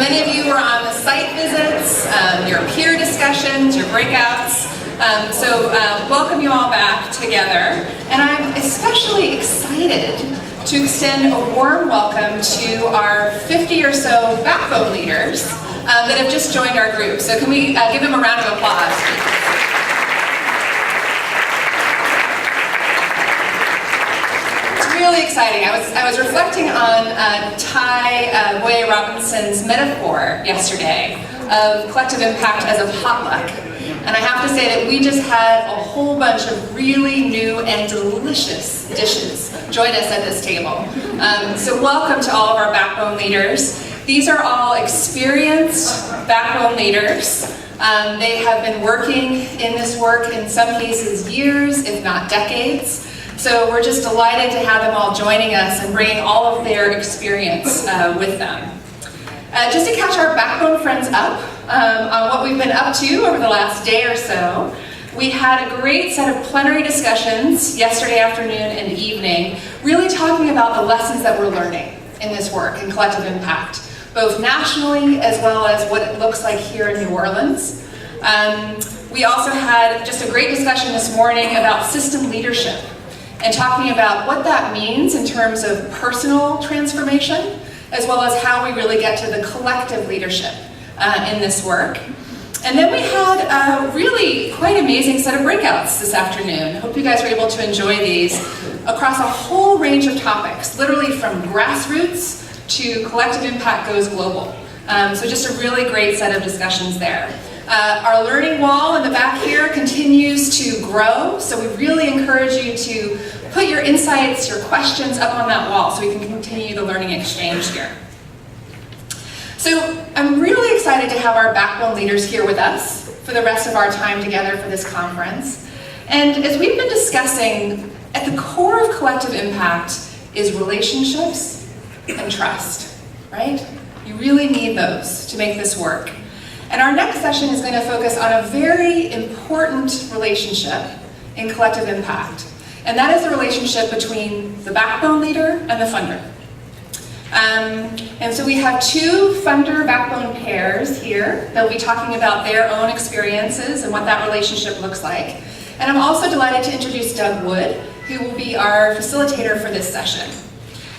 Many of you were on the site visits, your peer discussions, your breakouts. So welcome you all back together. And I'm especially excited to extend a warm welcome to our 50 or so backbone leaders that have just joined our group. So can we give them a round of applause, please? Really exciting. I was reflecting on Ty Boye Robinson's metaphor yesterday of collective impact as a potluck. And I have to say that we just had a whole bunch of really new and delicious dishes join us at this table. So welcome to all of our backbone leaders. These are all experienced backbone leaders. They have been working in this work in some cases years, if not decades. So we're just delighted to have them all joining us and bringing all of their experience with them. Just to catch our backbone friends up on what we've been up to over the last day or so, we had a great set of plenary discussions yesterday afternoon and evening, really talking about the lessons that we're learning in this work in collective impact, both nationally as well as what it looks like here in New Orleans. We also had just a great discussion this morning about system leadership, and talking about what that means in terms of personal transformation, as well as how we really get to the collective leadership in this work. And then we had a really quite amazing set of breakouts this afternoon. Hope you guys were able to enjoy these across a whole range of topics, literally from grassroots to collective impact goes global. So just a really great set of discussions there. Our learning wall in the back here continues to grow, so we really encourage you to put your insights, your questions up on that wall so we can continue the learning exchange here. So I'm really excited to have our backbone leaders here with us for the rest of our time together for this conference. And as we've been discussing, at the core of collective impact is relationships and trust, right? You really need those to make this work. And our next session is going to focus on a very important relationship in collective impact. And that is the relationship between the backbone leader and the funder. And so we have two funder backbone pairs here that will be talking about their own experiences and what that relationship looks like. And I'm also delighted to introduce Doug Wood, who will be our facilitator for this session.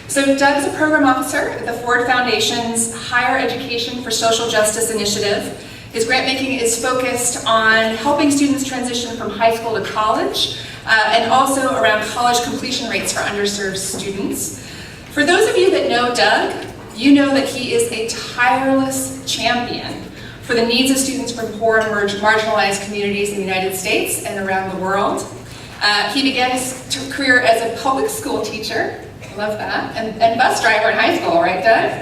So Doug is a program officer at the Ford Foundation's Higher Education for Social Justice initiative. His grant making is focused on helping students transition from high school to college, and also around college completion rates for underserved students. For those of you that know Doug, you know that he is a tireless champion for the needs of students from poor and marginalized communities in the United States and around the world. He began his career as a public school teacher, love that, and bus driver in high school, right, Doug?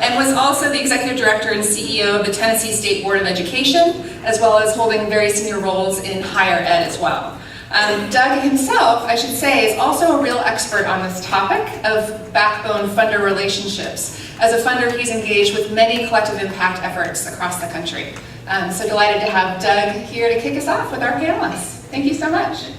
And was also the executive director and CEO of the Tennessee State Board of Education, as well as holding very senior roles in higher ed as well. Doug himself, I should say, is also a real expert on this topic of backbone funder relationships. As a funder, he's engaged with many collective impact efforts across the country. So delighted to have Doug here to kick us off with our panelists. Thank you so much.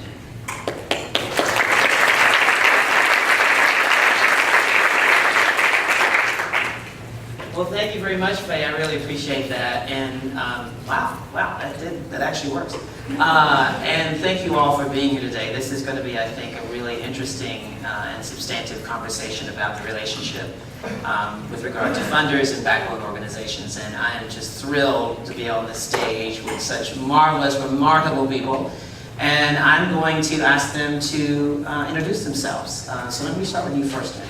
Well, thank you very much, Faye. I really appreciate that. And wow, that actually works. And thank you all for being here today. This is going to be, I think, a really interesting and substantive conversation about the relationship with regard to funders and backbone organizations. And I am just thrilled to be on this stage with such marvelous, remarkable people. And I'm going to ask them to introduce themselves. So let me start with you first, Jen.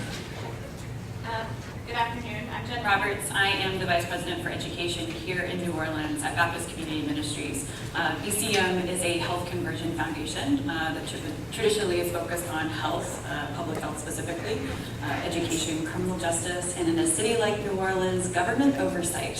Good afternoon. I'm Jen Roberts. I am the Vice President for Education here in New Orleans at Baptist Community Ministries. BCM is a health conversion foundation that traditionally is focused on health, public health specifically, education, criminal justice, and in a city like New Orleans, government oversight.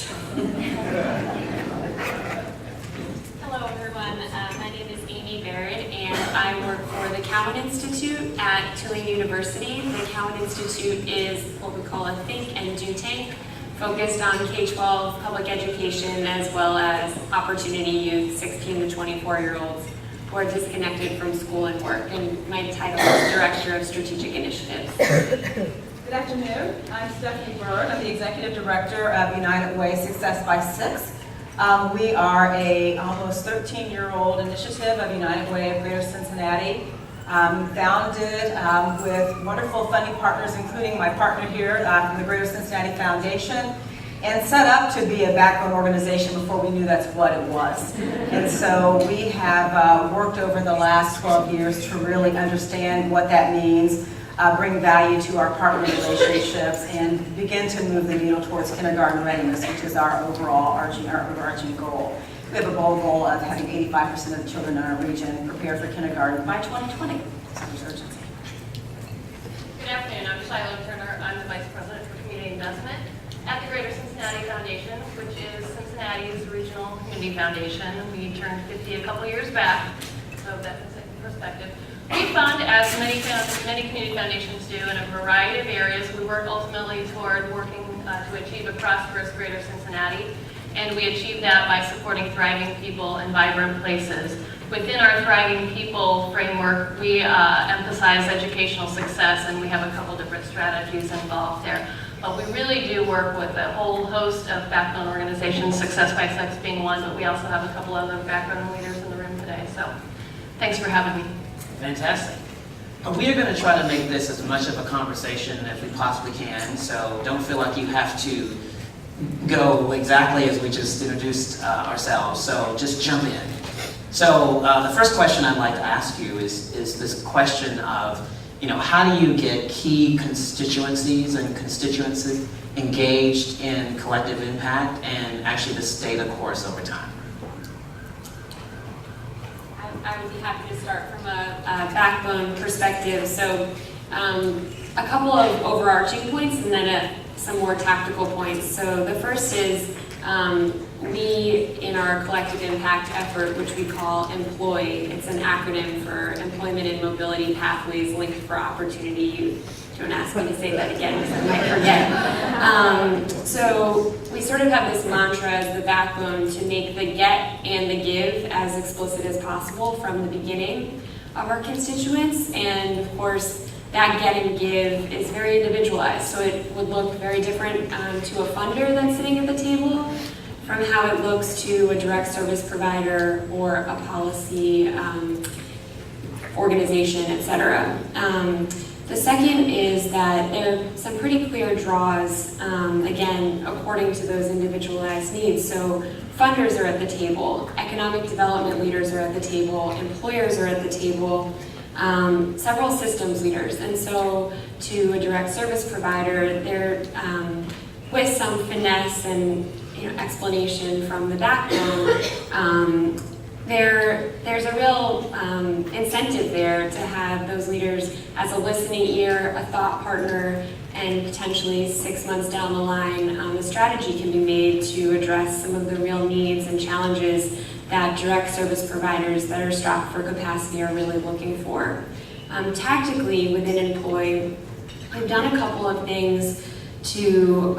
Hello everyone, my name is Byrd, and I work for the Cowen Institute at Tulane University. The Cowen Institute is what we call a think and do tank, focused on K-12 public education as well as opportunity youth, 16 to 24-year-olds who are disconnected from school and work. And my title is Director of Strategic Initiatives. Good Good afternoon. I'm Stephanie Byrd. I'm the Executive Director of United Way Success by 6. We are a almost 13-year-old initiative of United Way of Greater Cincinnati, founded with wonderful funding partners, including my partner here from the Greater Cincinnati Foundation, and set up to be a backbone organization before we knew that's what it was. And so we have worked over the last 12 years to really understand what that means, bring value to our partner relationships, and begin to move the needle towards kindergarten readiness, which is our overarching goal. We have a bold goal of having 85% of the children in our region prepared for kindergarten by 2020. So there's urgency. Good afternoon. I'm Shiloh Turner. I'm the Vice President for Community Investment at the Greater Cincinnati Foundation, which is Cincinnati's regional community foundation. We turned 50 a couple years back, so that puts it in perspective. We fund, as many community foundations do, in a variety of areas. We work ultimately toward working to achieve a prosperous Greater Cincinnati, and we achieve that by supporting thriving people and vibrant places. Within our Thriving People framework, we emphasize educational success, and we have a couple different strategies involved there. But we really do work with a whole host of backbone organizations, Success by 6 being one, but we also have a couple other backbone leaders in the room today. So thanks for having me. Fantastic. We are going to try to make this as much of a conversation as we possibly can, so don't feel like you have to go exactly as we just introduced ourselves, so just jump in. So the first question I'd like to ask you is this question of, how do you get key constituencies and constituencies engaged in collective impact and actually to stay the course over time? I would be happy to start from a backbone perspective. So a couple of overarching points and then some more tactical points. So the first is we, in our collective impact effort, which we call EMPLOY, it's an acronym for Employment and Mobility Pathways Linked for Opportunity. Don't ask me to say that again because I might forget. So we sort of have this mantra as the backbone to make the get and the give as explicit as possible from the beginning of our constituents. And of course, that get and give is very individualized. So it would look very different to a funder that's sitting at the table from how it looks to a direct service provider or a policy organization, et cetera. The second is that there are some pretty clear draws, again, according to those individualized needs. So funders are at the table, economic development leaders are at the table, employers are at the table, several systems leaders. And so to a direct service provider, they're with some finesse and explanation from the backbone, there's a real incentive there to have those leaders as a listening ear, a thought partner, and potentially 6 months down the line, a strategy can be made to address some of the real needs and challenges that direct service providers that are strapped for capacity are really looking for. Tactically, within EMPLOY, we've done a couple of things to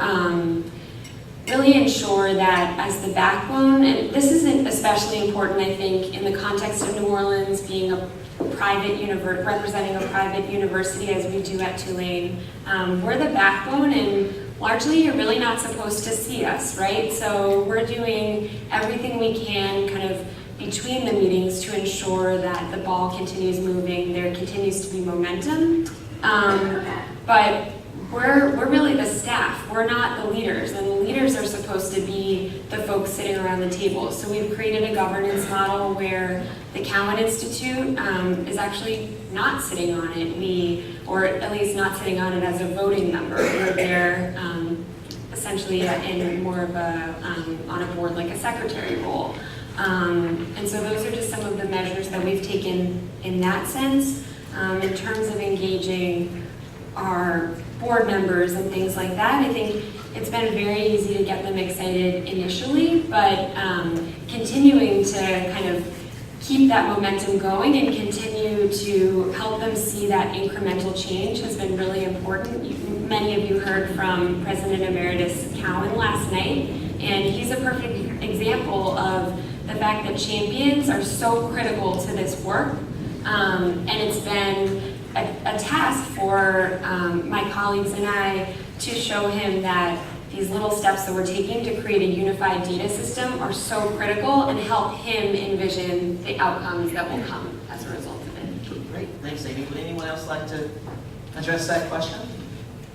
really ensure that as the backbone, and this isn't especially important, I think, in the context of New Orleans being a private representing a private university as we do at Tulane. We're the backbone, and largely you're really not supposed to see us, right? So we're doing everything we can kind of between the meetings to ensure that the ball continues moving, there continues to be momentum, but we're really the staff. We're not the leaders, and the leaders are supposed to be the folks sitting around the table. So we've created a governance model where the Cowen Institute is actually not sitting on it. Or at least not sitting on it as a voting member. They're essentially in more of a on a board like a secretary role. And so those are just some of the measures that we've taken in that sense. In terms of engaging our board members and things like that, I think it's been very easy to get them excited initially, but continuing to kind of keep that momentum going and continue to help them see that incremental change has been really important. Many of you heard from President Emeritus Cowen last night, and he's a perfect example of the fact that champions are so critical to this work, and it's been a task for my colleagues and I to show him that these little steps that we're taking to create a unified data system are so critical and help him envision the outcomes that will come as a result of it. Great, thanks, Amy. Would anyone else like to address that question?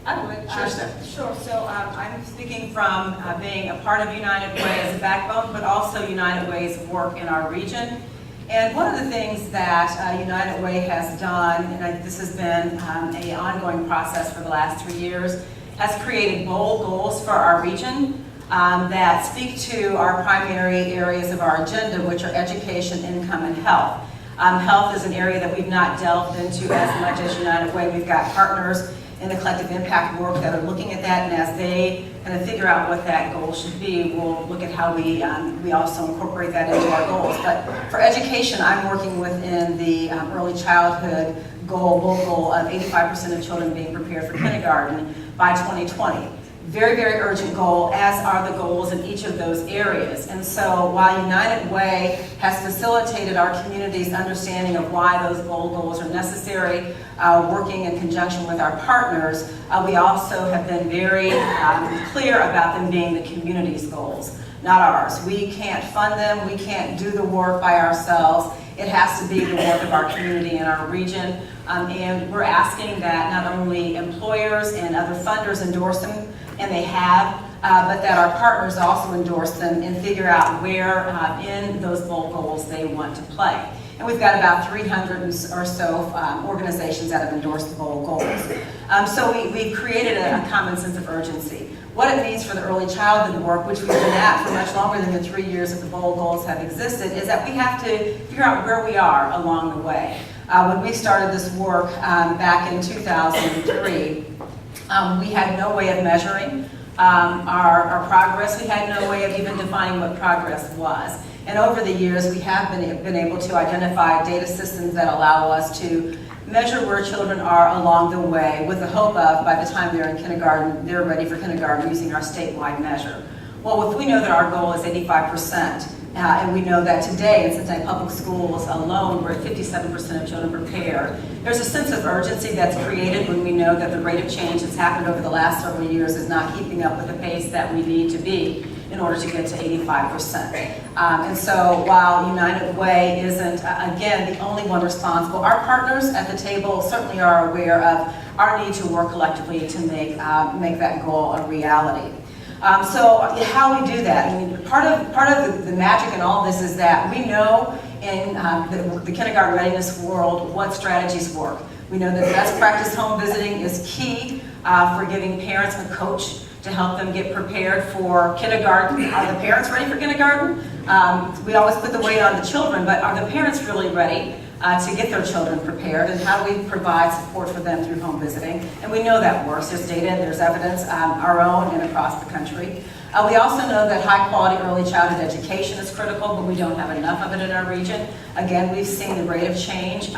I would. Sure, Steph. Sure. So I'm speaking from being a part of United Way as a backbone, but also United Way's work in our region. And one of the things that United Way has done, and this has been an ongoing process for the last 3 years, has created bold goals for our region that speak to our primary areas of our agenda, which are education, income, and health. Health is an area that we've not delved into as much as United Way. We've got partners in the collective impact work that are looking at that, and as they kind of figure out what that goal should be, we'll look at how we also incorporate that into our goals. But for education, I'm working within the early childhood goal of 85% of children being prepared for kindergarten by 2020. Very, very urgent goal, as are the goals in each of those areas. And so while United Way has facilitated our community's understanding of why those bold goals are necessary, working in conjunction with our partners, we also have been very clear about them being the community's goals, not ours. We can't fund them, we can't do the work by ourselves. It has to be the work of our community and our region. And we're asking that not only employers and other funders endorse them, and they have, but that our partners also endorse them and figure out where in those bold goals they want to play. And we've got about 300 or so organizations that have endorsed the bold goals. So we've created a common sense of urgency. What it means for the early childhood work, which we've been at for much longer than the 3 years that the bold goals have existed, is that we have to figure out where we are along the way. When we started this work back in 2003, we had no way of measuring our progress. We had no way of even defining what progress was. And over the years, we have been able to identify data systems that allow us to measure where children are along the way with the hope of, by the time they're in kindergarten, they're ready for kindergarten using our statewide measure. Well, if we know that our goal is 85%, and we know that today in Cincinnati Public Schools alone, we're at 57% of children prepared. There's a sense of urgency that's created when we know that the rate of change that's happened over the last several years is not keeping up with the pace that we need to be in order to get to 85%. And so while United Way isn't, again, the only one responsible, our partners at the table certainly are aware of our need to work collectively to make that goal a reality. So how we do that, I mean, part of the magic in all this is that we know in the kindergarten readiness world what strategies work. We know that best practice home visiting is key for giving parents a coach to help them get prepared for kindergarten. Are the parents ready for kindergarten? We always put the weight on the children, but are the parents really ready to get their children prepared, and how do we provide support for them through home visiting? And we know that works. There's data, there's evidence, our own and across the country. We also know that high-quality early childhood education is critical, but we don't have enough of it in our region. Again, we've seen the rate of change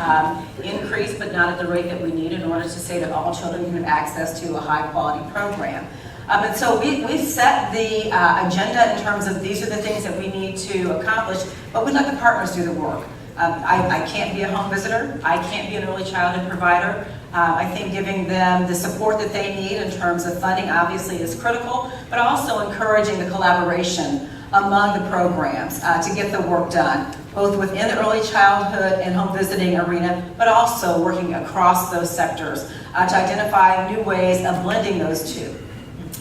increase, but not at the rate that we need in order to say that all children can have access to a high-quality program. And so we set the agenda in terms of these are the things that we need to accomplish, but we let the partners do the work. I can't be a home visitor. I can't be an early childhood provider. I think giving them the support that they need in terms of funding obviously is critical, but also encouraging the collaboration among the programs to get the work done, both within the early childhood and home visiting arena, but also working across those sectors to identify new ways of blending those two.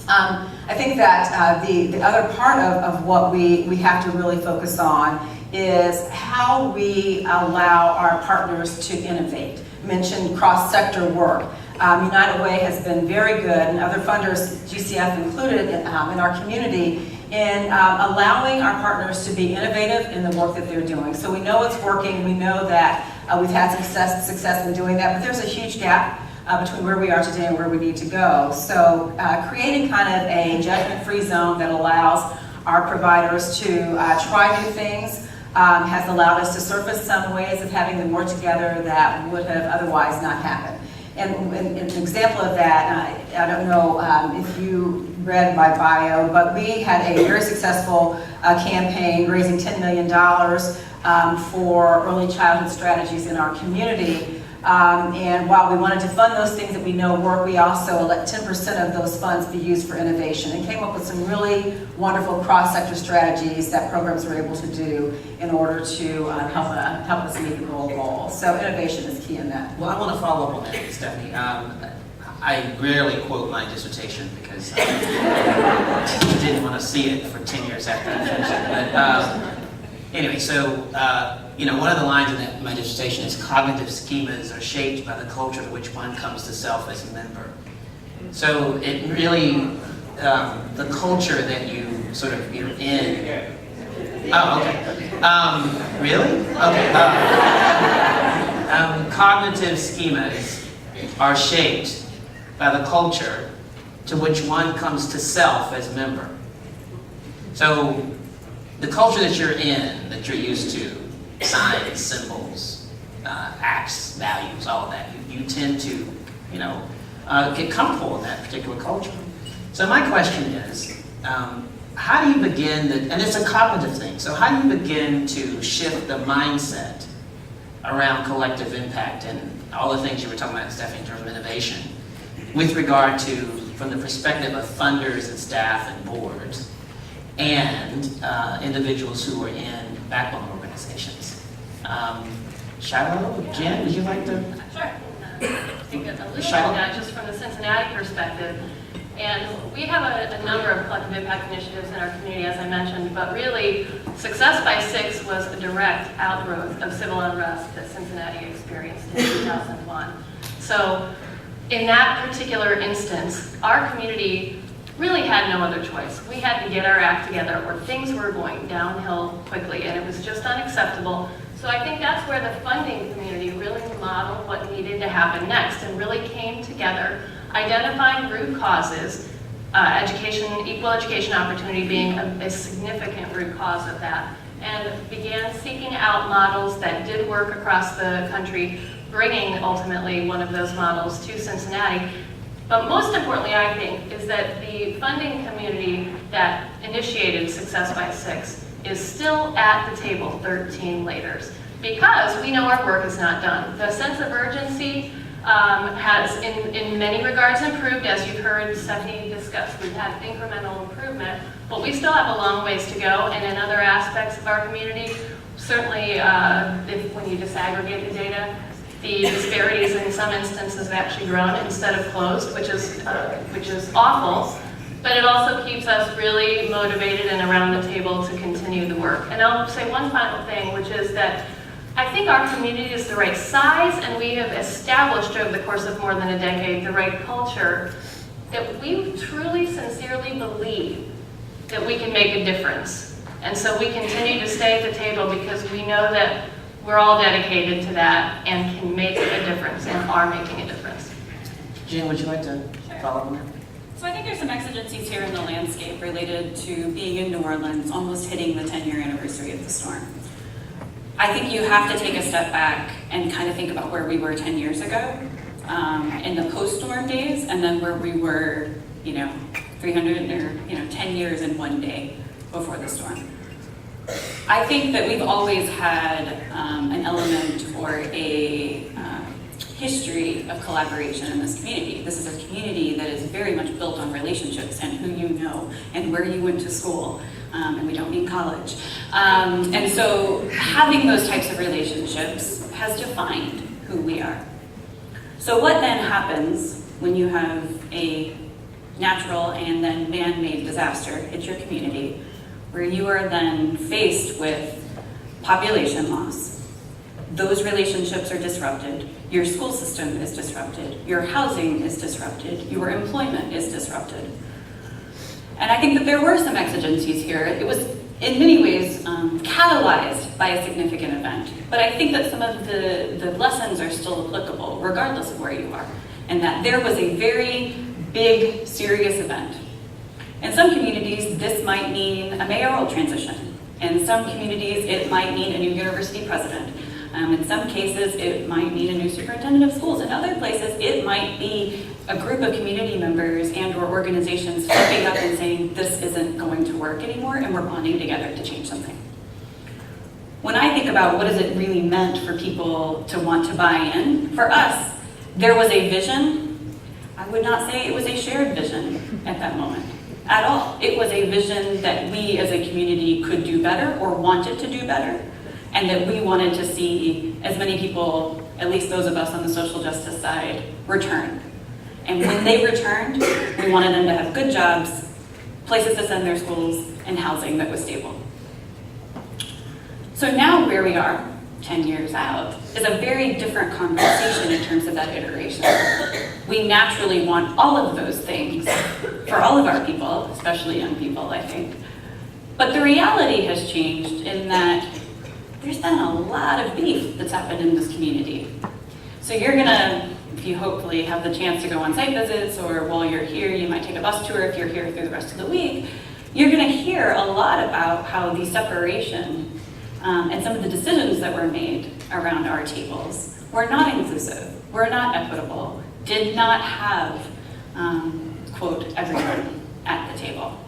I think that the other part of what we have to really focus on is how we allow our partners to innovate. I mentioned cross-sector work. United Way has been very good, and other funders, GCF included, in our community, in allowing our partners to be innovative in the work that they're doing. So we know it's working, we know that we've had success in doing that, but there's a huge gap between where we are today and where we need to go. So creating kind of a judgment-free zone that allows our providers to try new things has allowed us to surface some ways of having them work together that would have otherwise not happened. And an example of that, I don't know if you read my bio, but we had a very successful campaign raising $10 million for early childhood strategies in our community. And while we wanted to fund those things that we know work, we also let 10% of those funds be used for innovation, and came up with some really wonderful cross-sector strategies that programs were able to do in order to help us meet the goal. So innovation is key in that. Well, I want to follow up on that, Stephanie. I rarely quote my dissertation because I didn't want to see it for 10 years after I finished it. But anyway, so one of the lines in my dissertation is cognitive schemas are shaped by the culture to which one comes to self as a member. So it really, the culture that you're in. Oh, okay. Really? Okay. Cognitive schemas are shaped by the culture to which one comes to self as a member. So the culture that you're in, that you're used to, signs, symbols, acts, values, all of that, you tend to, get comfortable in that particular culture. So my question is, how do you begin, and it's a cognitive thing, so how do you begin to shift the mindset around collective impact and all the things you were talking about, Stephanie, in terms of innovation, with regard to, from the perspective of funders and staff and boards, and individuals who are in backbone organizations? Shiloh, Jen, would you like to? Sure. I think a little bit of that just from the Cincinnati perspective. And we have a number of collective impact initiatives in our community, as I mentioned, but really, Success by 6 was a direct outgrowth of civil unrest that Cincinnati experienced in 2001. So in that particular instance, our community really had no other choice. We had to get our act together or things were going downhill quickly, and it was just unacceptable. So I think that's where the funding community really modeled what needed to happen next and really came together, identifying root causes, equal education opportunity being a significant root cause of that, and began seeking out models that did work across the country, bringing ultimately one of those models to Cincinnati. But most importantly, I think, is that the funding community that initiated Success by 6 is still at the table 13 later, because we know our work is not done. The sense of urgency has in many regards improved, as you've heard Stephanie discuss. We've had incremental improvement, but we still have a long ways to go, and in other aspects of our community, certainly when you disaggregate the data, the disparities in some instances have actually grown instead of closed, which is awful, but it also keeps us really motivated and around the table to continue the work. And I'll say one final thing, which is that I think our community is the right size, and we have established over the course of more than a decade the right culture that we truly, sincerely believe that we can make a difference. And so we continue to stay at the table because we know that we're all dedicated to that and can make a difference and are making a difference. Jen, would you like to follow up on that? So I think there's some exigencies here in the landscape related to being in New Orleans, almost hitting the 10-year anniversary of the storm. I think you have to take a step back and kind of think about where we were 10 years ago in the post-storm days, and then where we were, 300 or 10 years in one day before the storm. I think that we've always had an element or a history of collaboration in this community. This is a community that is very much built on relationships and who you know and where you went to school, and we don't need college. And so having those types of relationships has defined who we are. So what then happens when you have a natural and then man-made disaster hit your community, where you are then faced with population loss? Those relationships are disrupted. Your school system is disrupted. Your housing is disrupted. Your employment is disrupted. And I think that there were some exigencies here. It was, in many ways, catalyzed by a significant event. But I think that some of the lessons are still applicable, regardless of where you are. And that there was a very big, serious event. In some communities, this might mean a mayoral transition. In some communities, it might mean a new university president. In some cases, it might mean a new superintendent of schools. In other places, it might be a group of community members and or organizations stepping up and saying, this isn't going to work anymore, and we're bonding together to change something. when I think about what has it really meant for people to want to buy in, for us, there was a vision. I would not say it was a shared vision at that moment at all. It was a vision that we as a community could do better or wanted to do better, and that we wanted to see as many people, at least those of us on the social justice side, return. And when they returned, we wanted them to have good jobs, places to send their schools, and housing that was stable. So now where we are, 10 years out, is a very different conversation in terms of that iteration. We naturally want all of those things for all of our people, especially young people, I think. But the reality has changed in that there's been a lot of beef that's happened in this community. So you're gonna, if you hopefully have the chance to go on site visits, or while you're here, you might take a bus tour if you're here through the rest of the week, you're gonna hear a lot about how the separation and some of the decisions that were made around our tables were not inclusive, were not equitable, did not have, quote, everyone at the table.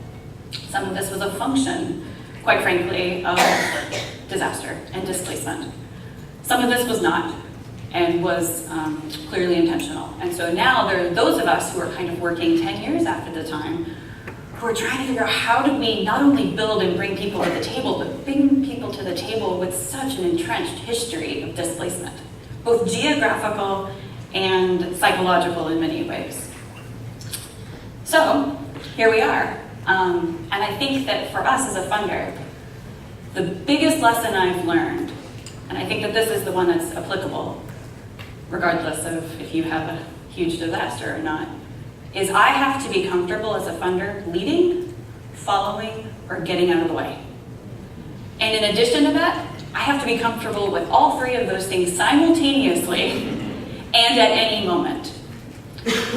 Some of this was a function, quite frankly, of disaster and displacement. Some of this was not, and was clearly intentional. And so now there are those of us who are kind of working 10 years after the time who are trying to figure out how do we not only build and bring people to the table, but bring people to the table with such an entrenched history of displacement, both geographical and psychological in many ways. So here we are. And I think that for us as a funder, the biggest lesson I've learned, and I think that this is the one that's applicable, regardless of if you have a huge disaster or not, is I have to be comfortable as a funder leading, following, or getting out of the way. And in addition to that, I have to be comfortable with all three of those things simultaneously and at any moment.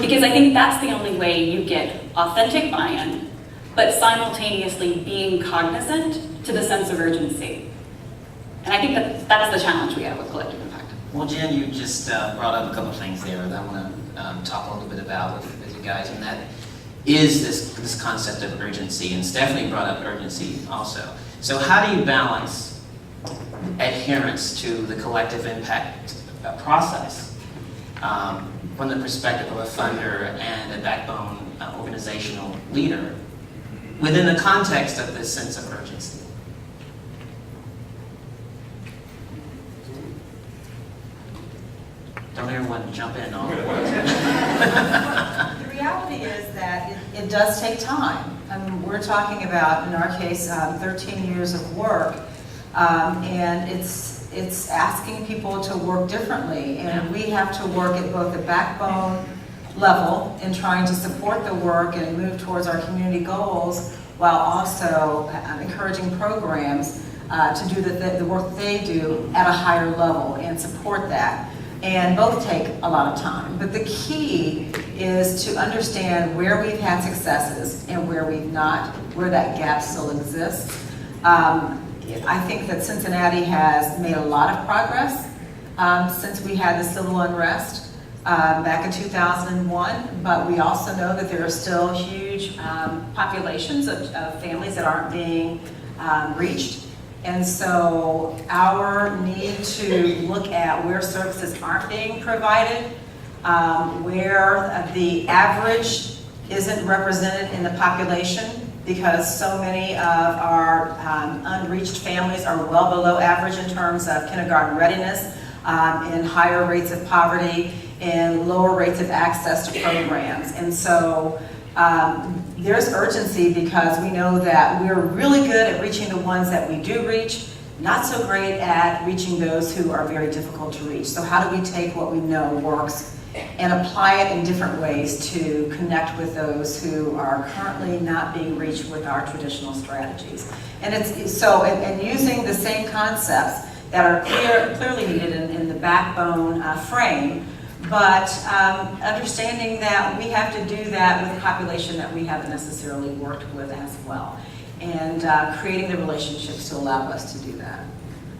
Because I think that's the only way you get authentic buy-in, but simultaneously being cognizant to the sense of urgency. And I think that that's the challenge we have with collective impact. Well, Jen, you just brought up a couple of things there that I want to talk a little bit about with you guys, and that is this concept of urgency, and Stephanie brought up urgency also. So how do you balance adherence to the collective impact process from the perspective of a funder and a backbone organizational leader within the context of this sense of urgency? Don't everyone jump in all at once. The reality is that it does take time. I mean, we're talking about, in our case, 13 years of work, and it's asking people to work differently, and we have to work at both the backbone level in trying to support the work and move towards our community goals, while also encouraging programs to do the work they do at a higher level and support that. And both take a lot of time. But the key is to understand where we've had successes and where we've not, where that gap still exists. I think that Cincinnati has made a lot of progress since we had the civil unrest back in 2001, but we also know that there are still huge populations of families that aren't being reached. And so our need to look at where services aren't being provided, where the average isn't represented in the population, because so many of our unreached families are well below average in terms of kindergarten readiness, and higher rates of poverty, and lower rates of access to programs. And so there's urgency, because we know that we're really good at reaching the ones that we do reach, not so great at reaching those who are very difficult to reach. So how do we take what we know works and apply it in different ways to connect with those who are currently not being reached with our traditional strategies? And and using the same concepts that are clearly needed in the backbone frame, but understanding that we have to do that with a population that we haven't necessarily worked with as well, and creating the relationships to allow us to do that.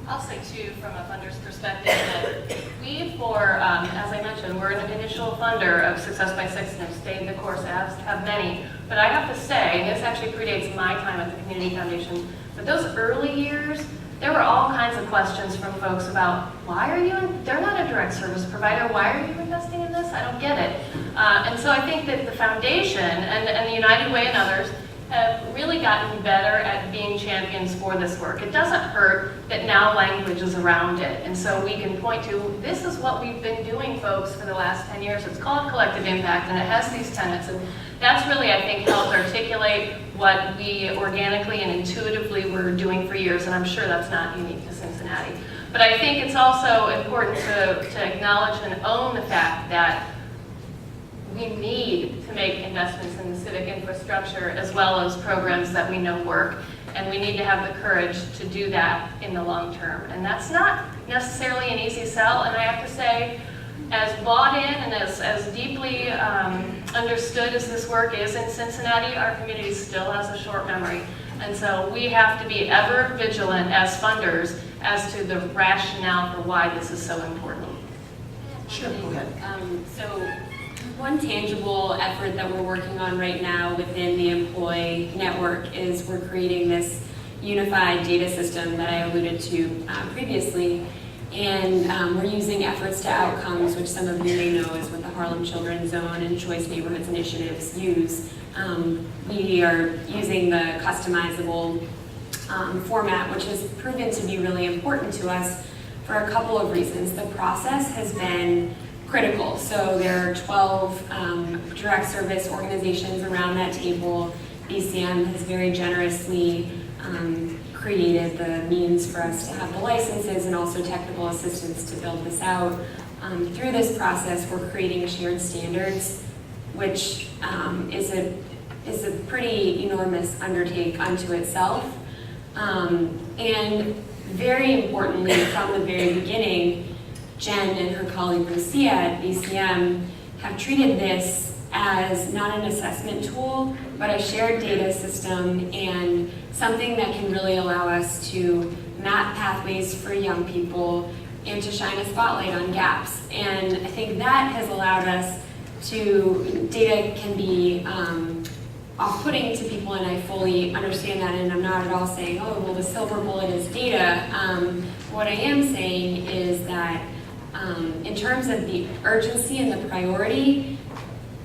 I'll say too, from a funder's perspective, that we, as I mentioned, we're an initial funder of Success by Six and have stayed the course, as have many. But I have to say, and this actually predates my time at the Community Foundation, but those early years, there were all kinds of questions from folks about, they're not a direct service provider, why are you investing in this? I don't get it. And so I think that the foundation and the United Way and others have really gotten better at being champions for this work. It doesn't hurt that now language is around it. And so we can point to, this is what we've been doing, folks, for the last 10 years. It's called collective impact, and it has these tenets. And that's really, I think, helped articulate what we organically and intuitively were doing for years. And I'm sure that's not unique to Cincinnati. But I think it's also important to acknowledge and own the fact that we need to make investments in the civic infrastructure as well as programs that we know work, and we need to have the courage to do that in the long term. And that's not necessarily an easy sell, and I have to say, as bought in and as deeply understood as this work is in Cincinnati, our community still has a short memory. And so we have to be ever vigilant as funders as to the rationale for why this is so important. Sure, go ahead. So one tangible effort that we're working on right now within the employee network is we're creating this unified data system that I alluded to previously. And we're using efforts to outcomes, which some of you may know is what the Harlem Children's Zone and Choice Neighborhoods initiatives use. We are using the customizable format, which has proven to be really important to us for a couple of reasons. The process has been critical. So there are 12 direct service organizations around that table. BCM has very generously created the means for us to have the licenses and also technical assistance to build this out. Through this process, we're creating shared standards, which is a pretty enormous undertake unto itself. And very importantly, from the very beginning, Jen and her colleague Lucia at BCM have treated this as not an assessment tool, but a shared data system and something that can really allow us to map pathways for young people and to shine a spotlight on gaps. And I think that has allowed us to, data can be off-putting to people, and I fully understand that, and I'm not at all saying, oh, well, the silver bullet is data. What I am saying is that in terms of the urgency and the priority,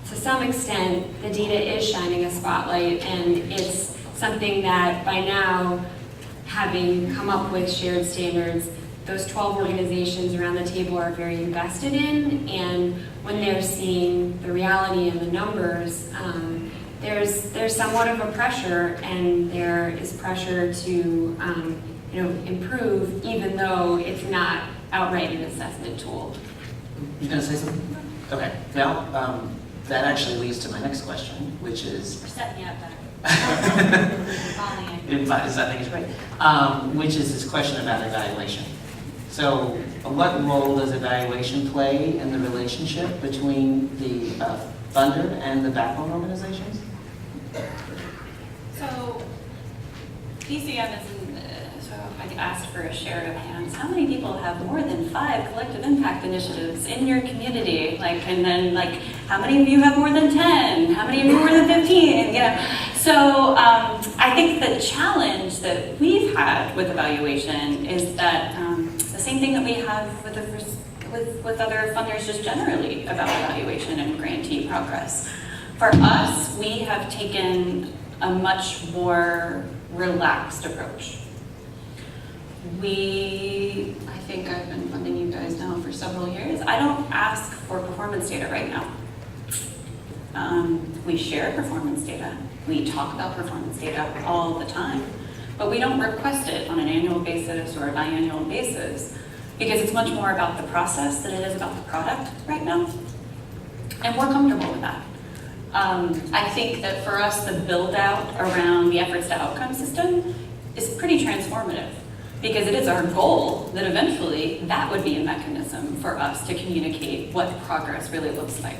to some extent, the data is shining a spotlight, and it's something that by now, having come up with shared standards, those 12 organizations around the table are very invested in, and when they're seeing the reality and the numbers, there's somewhat of a pressure, and there is pressure to improve, even though it's not outright an assessment tool. You gonna say something? Okay. Now, that actually leads to my next question, which is. We're setting you up better. I think it's great. Which is this question about evaluation. So, what role does evaluation play in the relationship between the funder and the backbone organizations? So, BCM is so I asked for a share of hands. How many people have more than 5 collective impact initiatives in your community? And then how many of you have more than 10? How many of you more than 15? So I think the challenge that we've had with evaluation is that the same thing that we have with other funders just generally about evaluation and grantee progress. For us, we have taken a much more relaxed approach. I think I've been funding you guys now for several years. I don't ask for performance data right now. We share performance data. We talk about performance data all the time, but we don't request it on an annual basis or a biannual basis because it's much more about the process than it is about the product right now. And we're comfortable with that. I think that for us, the build out around the efforts to outcome system is pretty transformative because it is our goal that eventually that would be a mechanism for us to communicate what progress really looks like.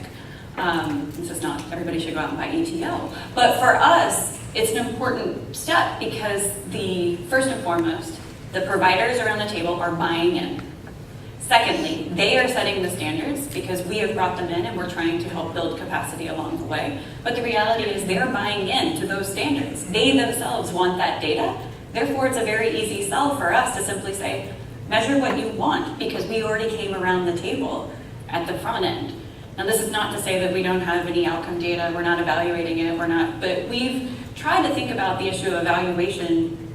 This is not everybody should go out and buy ETL, but for us, it's an important step because first and foremost, the providers around the table are buying in. Secondly, they are setting the standards because we have brought them in and we're trying to help build capacity along the way. But the reality is they're buying into those standards. They themselves want that data Therefore, it's a very easy sell for us to simply say, measure what you want, because we already came around the table at the front end. Now, this is not to say that we don't have any outcome data, we're not evaluating it, but we've tried to think about the issue of evaluation,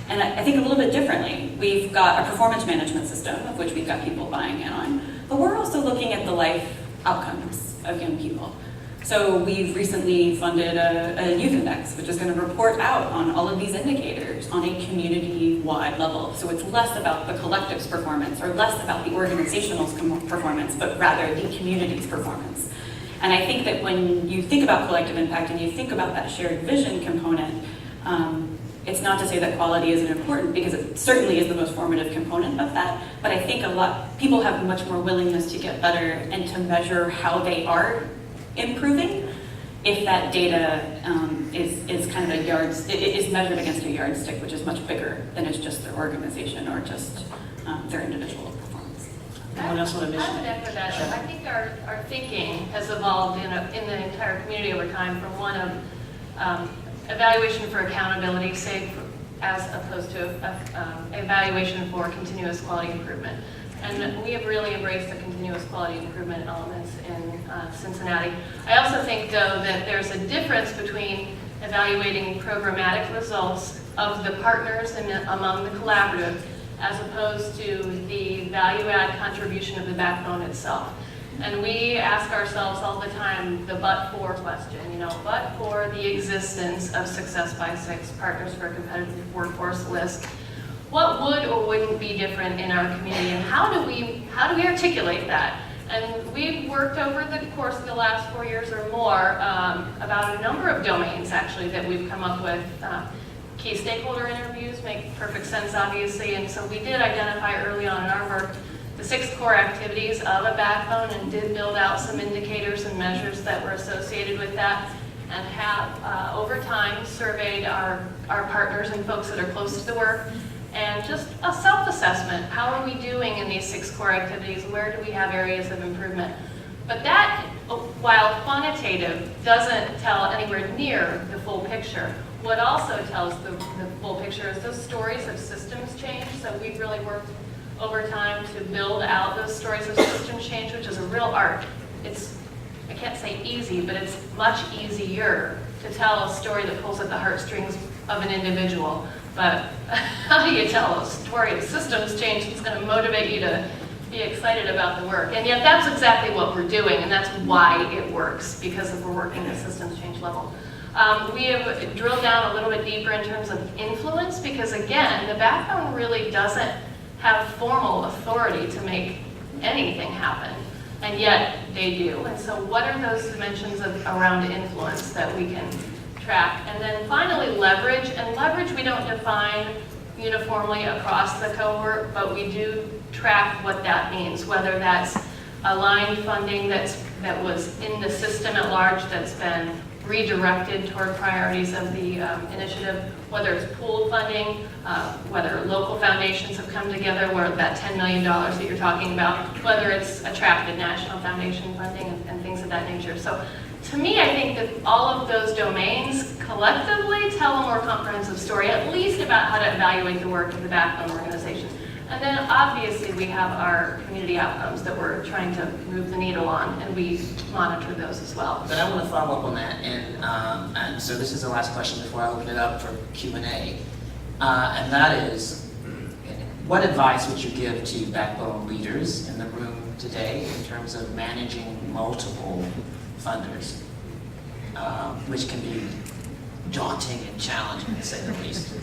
and I think a little bit differently. We've got a performance management system, of which we've got people buying in on, but we're also looking at the life outcomes of young people. So we've recently funded a youth index, which is going to report out on all of these indicators on a community-wide level. So it's less about the collective's performance or less about the organizational's performance, but rather the community's performance. And I think that when you think about collective impact and you think about that shared vision component, it's not to say that quality isn't important, because it certainly is the most formative component of that, but I think people have much more willingness to get better and to measure how they are improving if that data is kind of is measured against a yardstick, which is much bigger than is just their organization or just their individual performance. Anyone else want to mention I would echo that. Sure. I think our thinking has evaluated in the entire community over time from one of evaluation for accountability's sake as opposed to evaluation for continuous quality improvement. And we have really embraced the continuous quality improvement elements in Cincinnati. I also think, though, that there's a difference between evaluating programmatic results of the partners among the collaborative as opposed to the value-add contribution of the backbone itself. And we ask ourselves all the time the but-for question, but for the existence of Success by Six Partners for a Competitive Workforce list, what would or wouldn't be different in our community, and how do we articulate that? And we've worked over the course of the last 4 years or more about a number of domains, actually, that we've come up with. Key stakeholder interviews make perfect sense, obviously, and so we did identify early on in our work the 6 core activities of a backbone and did build out some indicators and measures that were associated with that, and have, over time, surveyed our partners and folks that are close to the work, and just a self-assessment. How are we doing in these 6 core activities? Where do we have areas of improvement? But that, while quantitative, doesn't tell anywhere near the full picture. What also tells the full picture is those stories of systems change. So we've really worked over time to build out those stories of systems change, which is a real art. It's, I can't say easy, but it's much easier to tell a story that pulls at the heartstrings of an individual. But how do you tell a story of systems change that's going to motivate you to be excited about the work? And yet that's exactly what we're doing, and that's why it works, because we're working at systems change level. We have drilled down a little bit deeper in terms of influence, because again, the backbone really doesn't have formal authority to make anything happen, and yet they do. And so what are those dimensions around influence that we can track? And then finally, leverage. And leverage we don't define uniformly across the cohort, but we do track what that means, whether that's aligned funding that was in the system at large that's been redirected toward priorities of the initiative, whether it's pooled funding, whether local foundations have come together, where that $10 million that you're talking about, whether it's attracted national foundation funding and things of that nature. So to me, I think that all of those domains collectively tell a more comprehensive story, at least about how to evaluate the work of the backbone organizations. And then obviously we have our community outcomes that we're trying to move the needle on, and we monitor those as well. But I want to follow up on that, and so this is the last question before I open it up for Q&A, and that is, what advice would you give to backbone leaders in the room today in terms of managing multiple funders, which can be daunting and challenging, to say the least?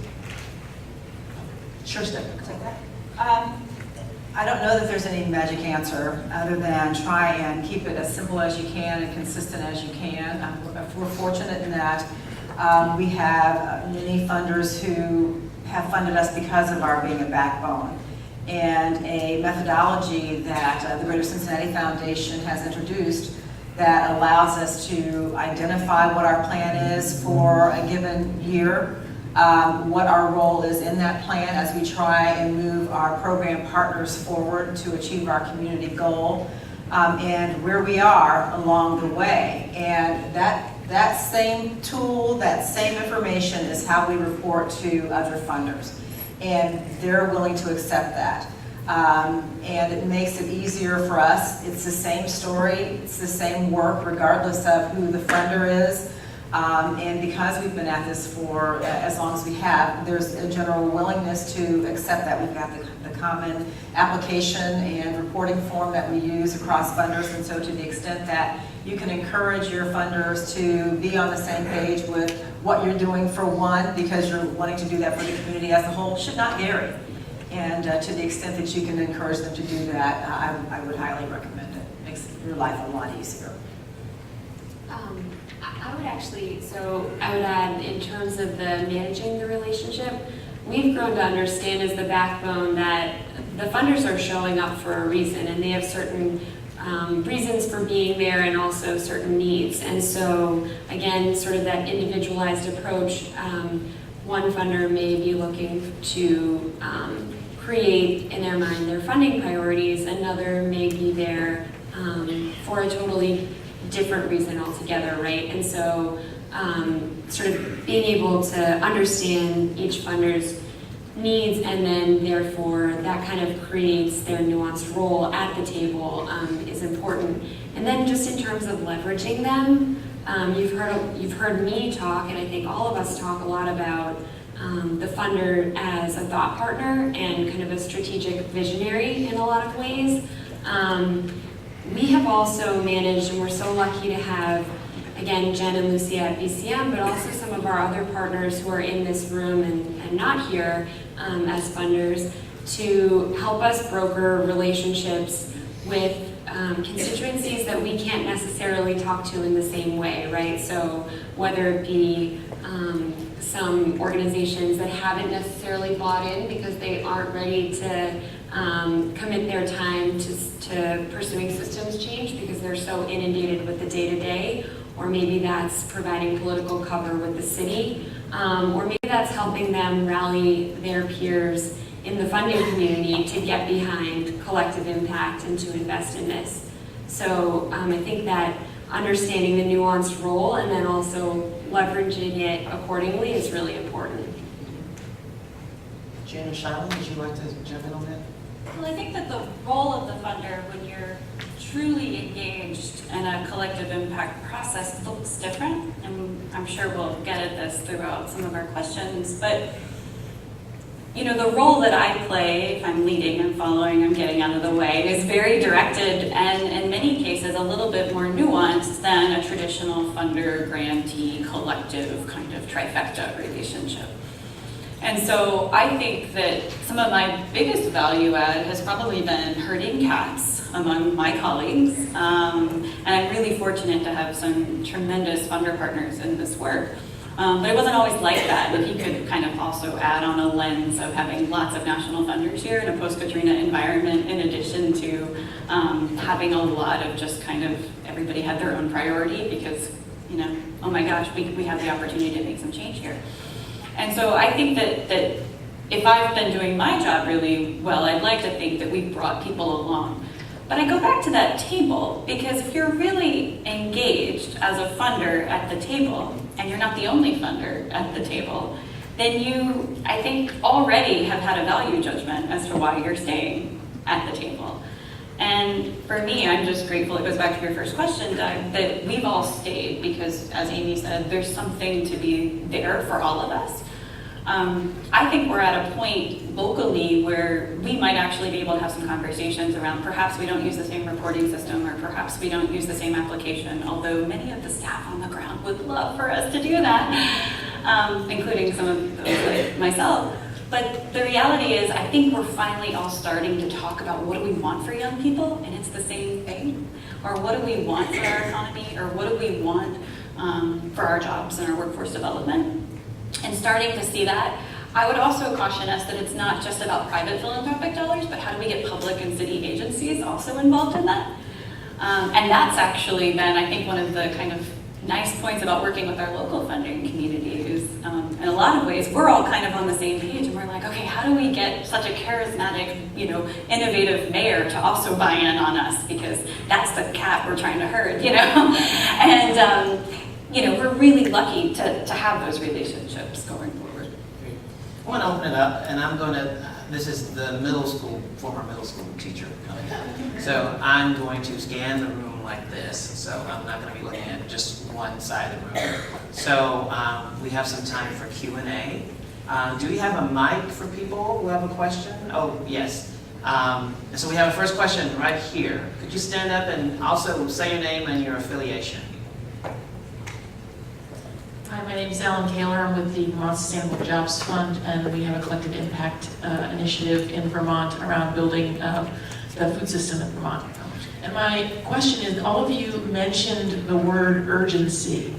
Sure, Stephanie. Take that. I don't know that there's any magic answer other than try and keep it as simple as you can and consistent as you can. We're fortunate in that we have many funders who have funded us because of our being a backbone, and a methodology that the Greater Cincinnati Foundation has introduced that allows us to identify what our plan is for a given year, what our role is in that plan as we try and move our program partners forward to achieve our community goal, and where we are along the way. And that That same tool, that same information is how we report to other funders. And they're willing to accept that. And it makes it easier for us. It's the same story, it's the same work regardless of who the funder is. And because we've been at this for as long as we have, there's a general willingness to accept that. We've got the common application and reporting form that we use across funders, and so to the extent that you can encourage your funders to be on the same page with what you're doing for one, because you're wanting to do that for the community as a whole, should not vary. And to the extent that you can encourage them to do that, I would highly recommend it. It makes your life a lot easier. I would actually, I would add, in terms of the managing the relationship, we've grown to understand as the backbone that the funders are showing up for a reason, and they have certain reasons for being there and also certain needs. And so, again, sort of that individualized approach, one funder may be looking to create in their mind their funding priorities, another may be there for a totally different reason altogether, right? And so sort of being able to understand each funder's needs, and then therefore that kind of creates their nuanced role at the table is important. And then just in terms of leveraging them, you've heard me talk, and I think all of us talk a lot about the funder as a thought partner and kind of a strategic visionary in a lot of ways. We have also managed, and we're so lucky to have, again, Jen and Lucy at BCM, but also some of our other partners who are in this room and not here as funders, to help us broker relationships with constituencies that we can't necessarily talk to in the same way, right? So whether it be some organizations that haven't necessarily bought in because they aren't ready to commit their time to pursuing systems change because they're so inundated with the day-to-day, or maybe that's providing political cover with the city, or maybe that's helping them rally their peers in the funding community to get behind collective impact and to invest in this. So I think that understanding the nuanced role and then also leveraging it accordingly is really important. Jen or Shiloh, would you like to jump in on that? Well, I think that the role of the funder when you're truly engaged in a collective impact process looks different, and I'm sure we'll get at this throughout some of our questions, but you know, the role that I play, if I'm leading and following, I'm getting out of the way, is very directed and in many cases a little bit more nuanced than a traditional funder, grantee, collective kind of trifecta relationship. And so I think that some of my biggest value add has probably been herding cats among my colleagues. And I'm really fortunate to have some tremendous funder partners in this work. But it wasn't always like that. And he could kind of also add on a lens of having lots of national funders here in a post-Katrina environment, in addition to having a lot of just kind of everybody had their own priority because, you know, oh my gosh, we have the opportunity to make some change here. And so I think that if I've been doing my job really well, I'd like to think that we've brought people along. But I go back to that table, because if you're really engaged as a funder at the table, and you're not the only funder at the table, then you, I think, already have had a value judgment as to why you're staying at the table. And for me, I'm just grateful, it goes back to your first question, Doug, that we've all stayed because, as Amy said, there's something to be there for all of us. I think we're at a point locally where we might actually be able to have some conversations around perhaps we don't use the same reporting system, or perhaps we don't use the same application, although many of the staff on the ground would love for us to do that, including some of those like myself. But the reality is, I think we're finally all starting to talk about what do we want for young people, and it's the same thing. Or what do we want for our economy, or what do we want for our jobs and our workforce development? And starting to see that, I would also caution us that it's not just about private philanthropic dollars, but how do we get public and city agencies also involved in that? And that's actually been, I think, one of the kind of nice points about working with our local funding community is, in a lot of ways, we're all kind of on the same page, and we're like, okay, how do we get such a charismatic, you know, innovative mayor to also buy in on us, because that's the cat we're trying to herd, you know? And we're really lucky to have those relationships going forward. I want to open it up, and I'm going to, this is the former middle school teacher coming up. So I'm going to scan the room like this, so I'm not going to be looking at just one side of the room. So we have some time for Q&A. Do we have a mic for people who have a question? Oh, yes. So we have a first question right here. Could you stand up and also say your name and your affiliation? Hi, my name is Ellen Kaler. I'm with the Vermont Sustainable Jobs Fund, and we have a collective impact initiative in Vermont around building the food system in Vermont. And my question is, all of you mentioned the word urgency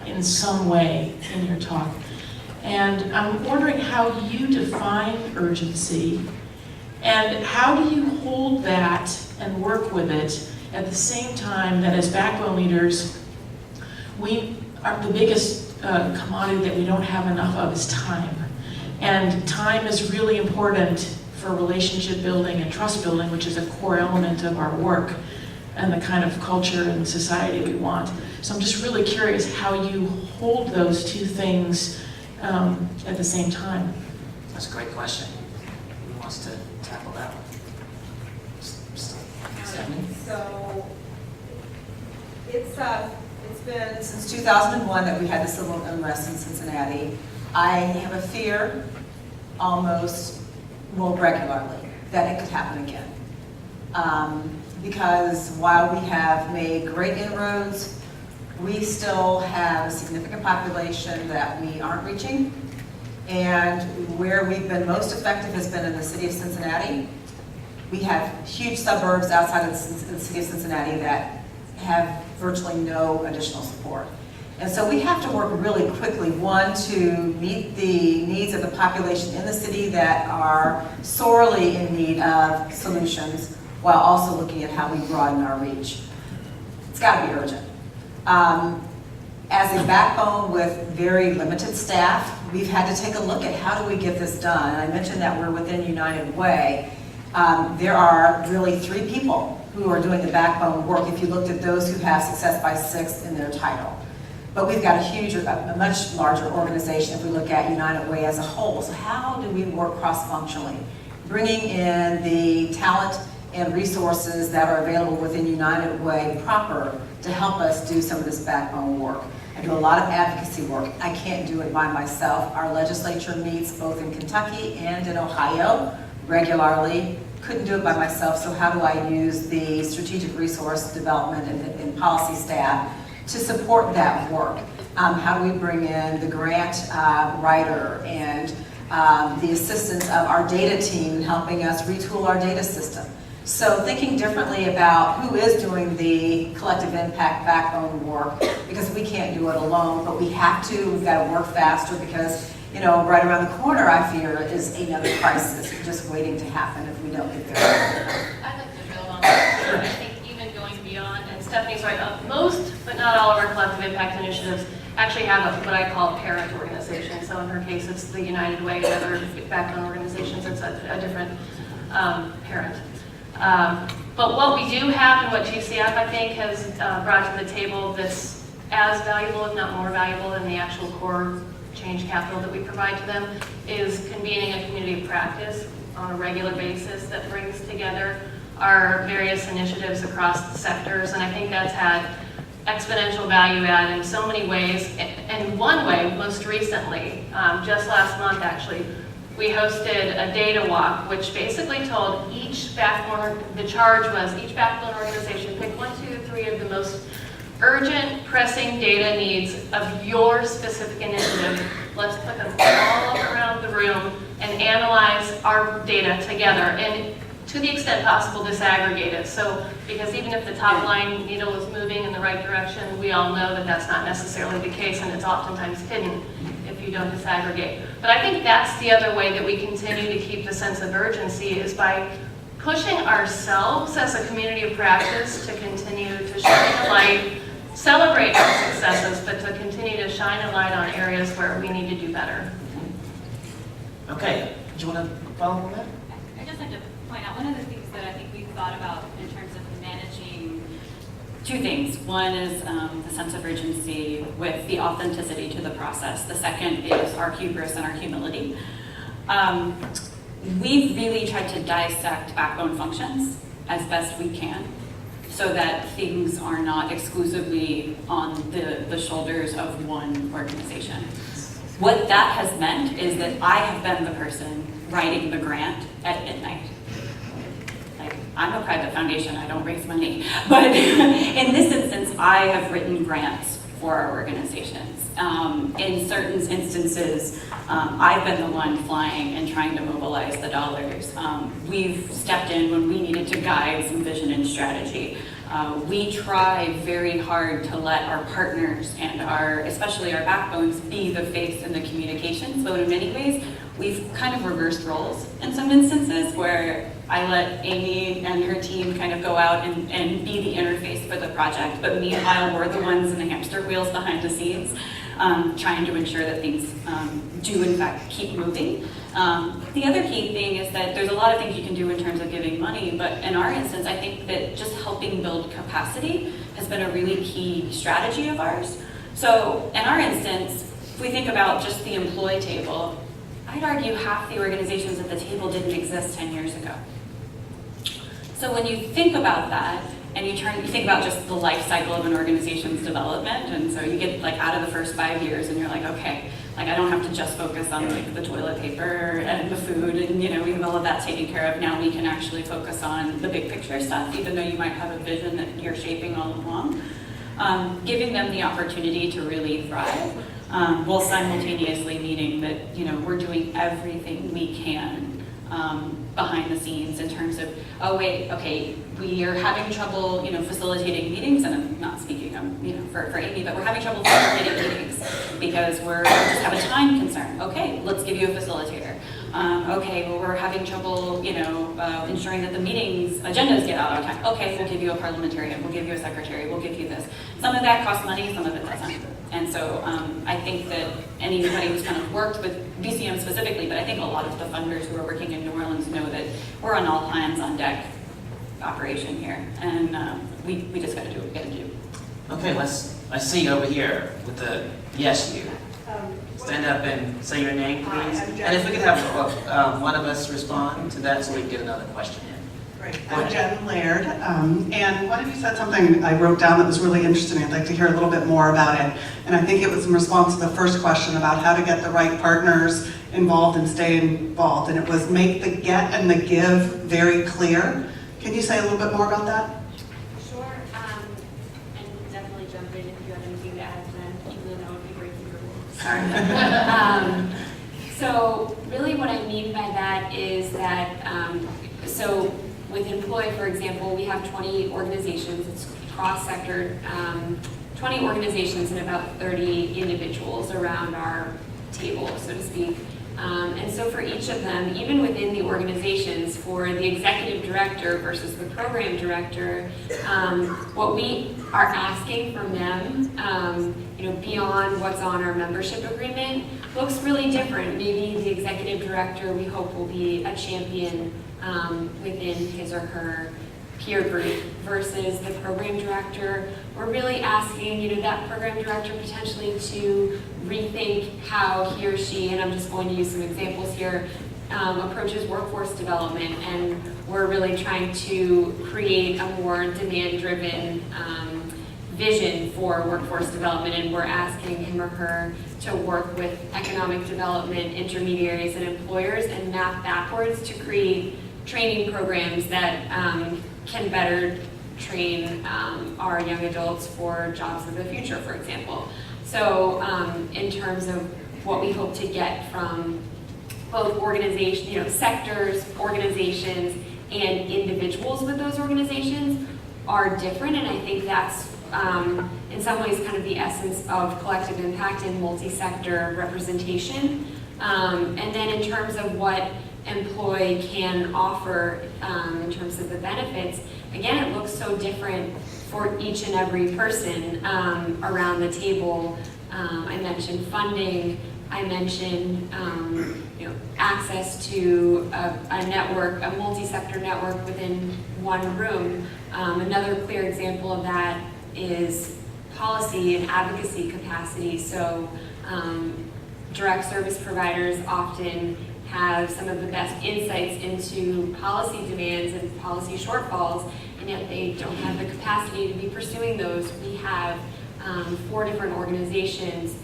in some way in your talk. And I'm wondering how you define urgency, and how do you hold that and work with it at the same time that as backbone leaders, the biggest commodity that we don't have enough of is time. And time is really important for relationship building and trust building, which is a core element of our work and the kind of culture and society we want. So I'm just really curious how you hold those two things at the same time. That's a great question. Who wants to tackle that one? Stephanie? So it's been since 2001 that we had the civil unrest in Cincinnati. I have a fear almost more regularly that it could happen again. Because while we have made great inroads, we still have a significant population that we aren't reaching. And where we've been most effective has been in the city of Cincinnati. We have huge suburbs outside of the city of Cincinnati that have virtually no additional support. And so we have to work really quickly, one, to meet the needs of the population in the city that are sorely in need of solutions, while also looking at how we broaden our reach. It's got to be urgent. As a backbone with very limited staff, we've had to take a look at how do we get this done. And I mentioned that we're within United Way. There are really 3 people who are doing the backbone work if you looked at those who have Success by 6 in their title. But we've got a much larger organization if we look at United Way as a whole. So how do we work cross-functionally? Bringing in the talent and resources that are available within United Way proper to help us do some of this backbone work. I do a lot of advocacy work. I can't do it by myself. Our legislature meets both in Kentucky and in Ohio regularly. Couldn't do it by myself, so how do I use the strategic resource development and policy staff to support that work? How do we bring in the grant writer and the assistance of our data team in helping us retool our data system? So thinking differently about who is doing the collective impact backbone work, because we can't do it alone, but we have to. We've got to work faster because, right around the corner, I fear, is another crisis just waiting to happen if we don't get there. I'd like to build on that. Sure. I think even going beyond, and Stephanie's right, most, but not all of our collective impact initiatives actually have what I call a parent organization. So in her case, it's the United Way, and other backbone organizations, it's a different parent. But what we do have and what GCF, I think, has brought to the table that's as valuable, if not more valuable, than the actual core change capital that we provide to them is convening a community of practice on a regular basis that brings together our various initiatives across the sectors. And I think that's had exponential value add in so many ways. And one way, most recently, just last month actually, we hosted a data walk, which basically told each backbone, the charge was each backbone organization pick 1, 2, 3 of the most urgent, pressing data needs of your specific initiative. Let's put them all up around the room and analyze our data together, and to the extent possible, disaggregate it. So, because even if the top line needle is moving in the right direction, we all know that that's not necessarily the case, and it's oftentimes hidden if you don't disaggregate. But I think that's the other way that we continue to keep the sense of urgency is by pushing ourselves as a community of practice to continue to shine a light, celebrate our successes, but to continue to shine a light on areas where we need to do better. Okay, do you want to follow up on that? I just like to point out one of the things that I think we've thought about in terms of managing Two things. One is the sense of urgency with the authenticity to the process. The second is our hubris and our humility. We've really tried to dissect backbone functions as best we can so that things are not exclusively on the shoulders of one organization. What that has meant is that I have been the person writing the grant at midnight. Like, I'm a private foundation, I don't raise money. But in this instance, I have written grants for our organizations. In certain instances, I've been the one flying and trying to mobilize the dollars. We've stepped in when we needed to guide some vision and strategy. We try very hard to let our partners and especially our backbones be the face in the communication. So in many ways, we've kind of reversed roles in some instances where I let Amy and her team kind of go out and be the interface for the project, but meanwhile, we're the ones in the hamster wheels behind the scenes, trying to ensure that things do in fact keep moving. The other key thing is that there's a lot of things you can do in terms of giving money, but in our instance, I think that just helping build capacity has been a really key strategy of ours. So in our instance, if we think about just the employee table, I'd argue half the organizations at the table didn't exist 10 years ago. So when you think about that, and you think about just the life cycle of an organization's development, and so you get like out of the first 5 years and you're like, okay, like I don't have to just focus on like the toilet paper and the food and we have all of that taken care of. Now we can actually focus on the big picture stuff, even though you might have a vision that you're shaping all along. Giving them the opportunity to really thrive, while simultaneously meaning that we're doing everything we can behind the scenes in terms of, oh wait, okay, we are having trouble, facilitating meetings, and I'm not speaking, for Amy, but we're having trouble facilitating meetings because we just have a time concern. Okay, let's give you a facilitator. Okay, well we're having trouble, ensuring that the meetings agendas get out on time. Okay, we'll give you a parliamentarian, we'll give you a secretary, we'll give you this. Some of that costs money, some of it doesn't. And so I think that anybody who's kind of worked with BCM specifically, but I think a lot of the funders who are working in New Orleans know that we're an all hands on deck operation here, and we just got to do what we got to do. Okay, I see you over here with the yes you. Stand up and say your name, please. And if we could have one of us respond to that so we can get another question in. Great. I'm Jen Laird, and one of you said something I wrote down that was really interesting. I'd like to hear a little bit more about it. And I think it was in response to the first question about how to get the right partners involved and stay involved. And it was make the get and the give very clear. Can you say a little bit more about that? Sure, and definitely jump in if you have anything to add to that, even though that would be breaking your rules. Sorry. So really what I mean by that is that, so with Employ, for example, we have 20 organizations, it's cross-sector, 20 organizations and about 30 individuals around our table, so to speak. And so for each of them, even within the organizations, for the executive director versus the program director, what we are asking from them, beyond what's on our membership agreement, looks really different. Maybe the executive director, we hope, will be a champion within his or her peer group versus the program director. We're really asking, that program director potentially to rethink how he or she, and I'm just going to use some examples here, approaches workforce development, and we're really trying to create a more demand-driven vision for workforce development, and we're asking him or her to work with economic development intermediaries and employers and map backwards to create training programs that can better train our young adults for jobs of the future, for example. So in terms of what we hope to get from both organizations, sectors, organizations, and individuals with those organizations are different, and I think that's in some ways kind of the essence of collective impact and multi-sector representation. And then in terms of what Employ can offer in terms of the benefits, again, it looks so different for each and every person around the table. I mentioned funding. I mentioned access to a network, a multi-sector network within one room. Another clear example of that is policy and advocacy capacity. So direct service providers often have some of the best insights into policy demands and policy shortfalls, and yet they don't have the capacity to be pursuing those. We have 4 different organizations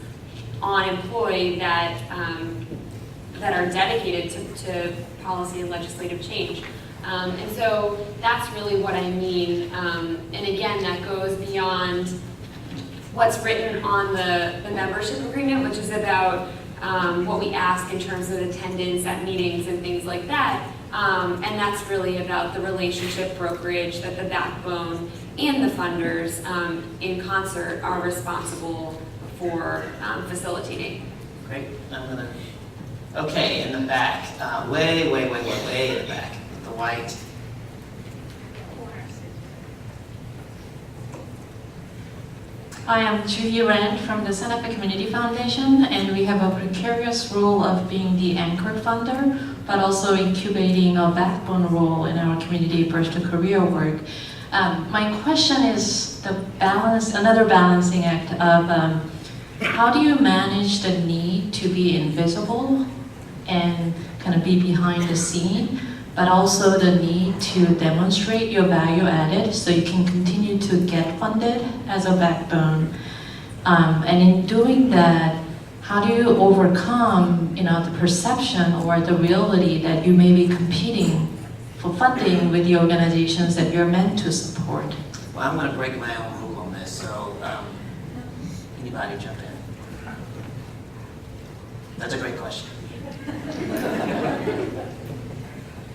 on employee that are dedicated to policy and legislative change. And so that's really what I mean. And again, that goes beyond what's written on the membership agreement, which is about what we ask in terms of attendance at meetings and things like that. And that's really about the relationship brokerage that the backbone and the funders in concert are responsible for facilitating. Great. Okay, in the back, way in the back, the white. I am Judy Rand from the Santa Fe Community Foundation, and we have a precarious role of being the anchor funder, but also incubating a backbone role in our community Bridge to Career work. My question is another balancing act of how do you manage the need to be invisible and kind of be behind the scene, but also the need to demonstrate your value added so you can continue to get funded as a backbone. And in doing that, how do you overcome the perception or the reality that you may be competing for funding with the organizations that you're meant to support? Well, I'm going to break my own rule on this, so anybody jump in? That's a great question.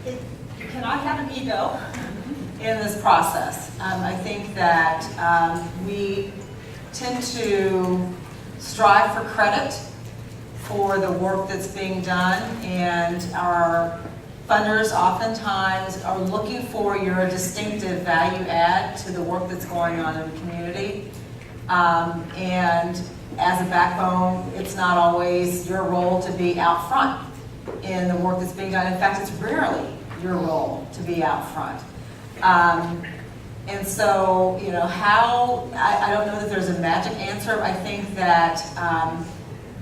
You cannot have an ego in this process. I think that we tend to strive for credit for the work that's being done, and our funders oftentimes are looking for your distinctive value add to the work that's going on in the community. And as a backbone, it's not always your role to be out front in the work that's being done. In fact, it's rarely your role to be out front. And so, I don't know that there's a magic answer. I think that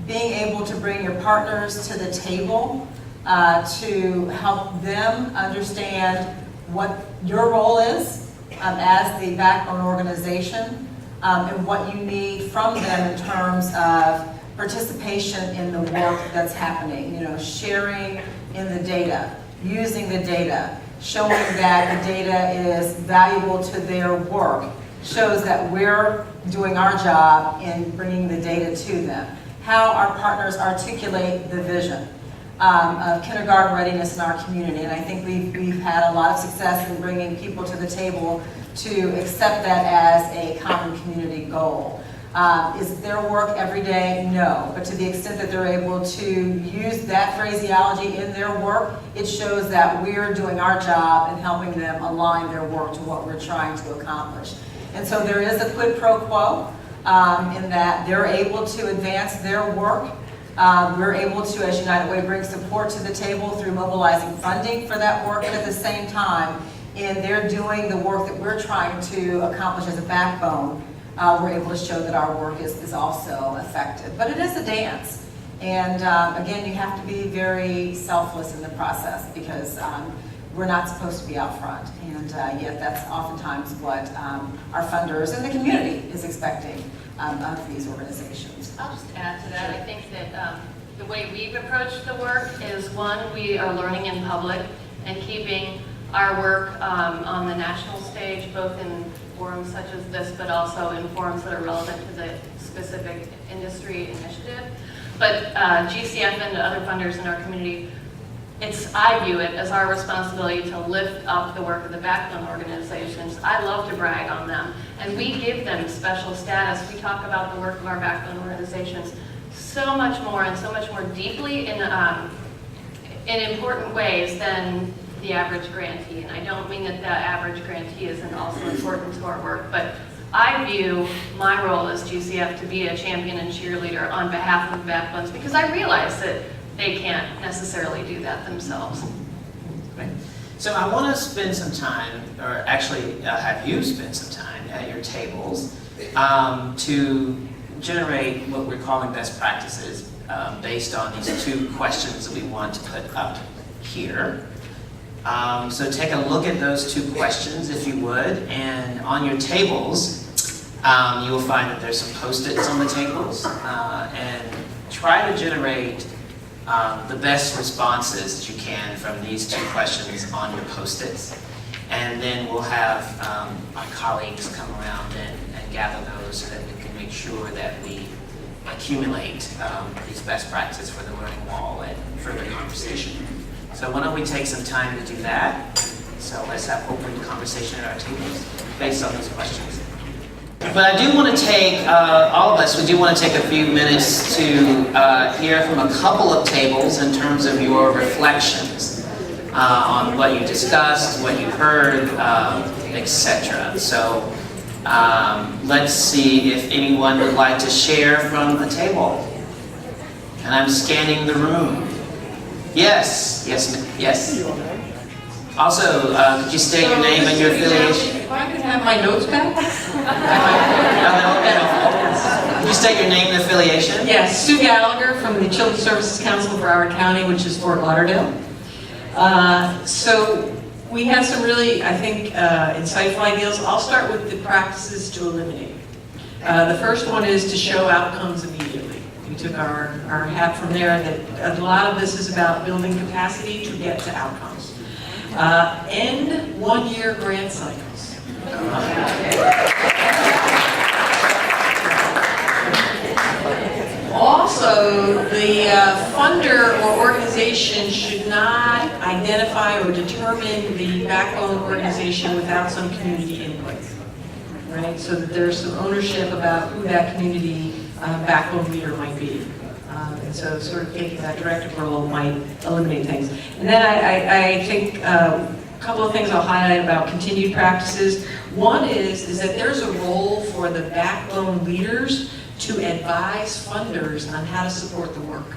being able to bring your partners to the table to help them understand what your role is as the backbone organization, and what you need from them in terms of participation in the work that's happening, sharing in the data, using the data, showing that the data is valuable to their work, shows that we're doing our job in bringing the data to them. How our partners articulate the vision of kindergarten readiness in our community, and I think we've had a lot of success in bringing people to the table to accept that as a common community goal. Is their work every day? No, but to the extent that they're able to use that phraseology in their work, it shows that we're doing our job and helping them align their work to what we're trying to accomplish. And so there is a quid pro quo in that they're able to advance their work. We're able to, as United Way, bring support to the table through mobilizing funding for that work, but at the same time, in they're doing the work that we're trying to accomplish as a backbone, we're able to show that our work is also effective. But it is a dance. And again, you have to be very selfless in the process because we're not supposed to be out front. And yet that's oftentimes what our funders and the community is expecting of these organizations. I'll just add to that. I think that the way we've approached the work is, one, we are learning in public and keeping our work on the national stage, both in forums such as this, but also in forums that are relevant to the specific industry initiative. But GCF and other funders in our community, I view it as our responsibility to lift up the work of the backbone organizations. I love to brag on them, and we give them special status. We talk about the work of our backbone organizations so much more and so much more deeply in important ways than the average grantee. And I don't mean that the average grantee isn't also important to our work, but I view my role as GCF to be a champion and cheerleader on behalf of the backbones because I realize that they can't necessarily do that themselves. Right. So I want to spend some time, or actually have you spend some time at your tables to generate what we're calling best practices based on these 2 questions that we want to put up here. So take a look at those 2 questions if you would, and on your tables you will find that there's some post-its on the tables, and try to generate the best responses that you can from these 2 questions on your post-its. And then we'll have our colleagues come around and gather those so that we can make sure that we accumulate these best practices for the learning wall and further conversation. So why don't we take some time to do that? So let's have open conversation at our tables based on these questions. But I do want to take, all of us, we do want to take a few minutes to hear from a couple of tables in terms of your reflections on what you discussed, what you heard, etc. So let's see if anyone would like to share from a table. And I'm scanning the room. Yes, yes, yes. Also, could you state your name and your affiliation? If I could have my notes back? Could you state your name and affiliation? Yes, Sue Gallagher from the Children's Services Council of Broward County, which is Fort Lauderdale. So we have some really, I think, insightful ideas. I'll start with the practices to eliminate. The first one is to show outcomes immediately. We took our hat from there, that a lot of this is about building capacity to get to outcomes. End one-year grant cycles. Also, the funder or organization should not identify or determine the backbone organization without some community input, right? So that there's some ownership about who that community backbone leader might be. And so sort of taking that directive role might eliminate things. And then I think a couple of things I'll highlight about continued practices. One is that there's a role for the backbone leaders to advise funders on how to support the work.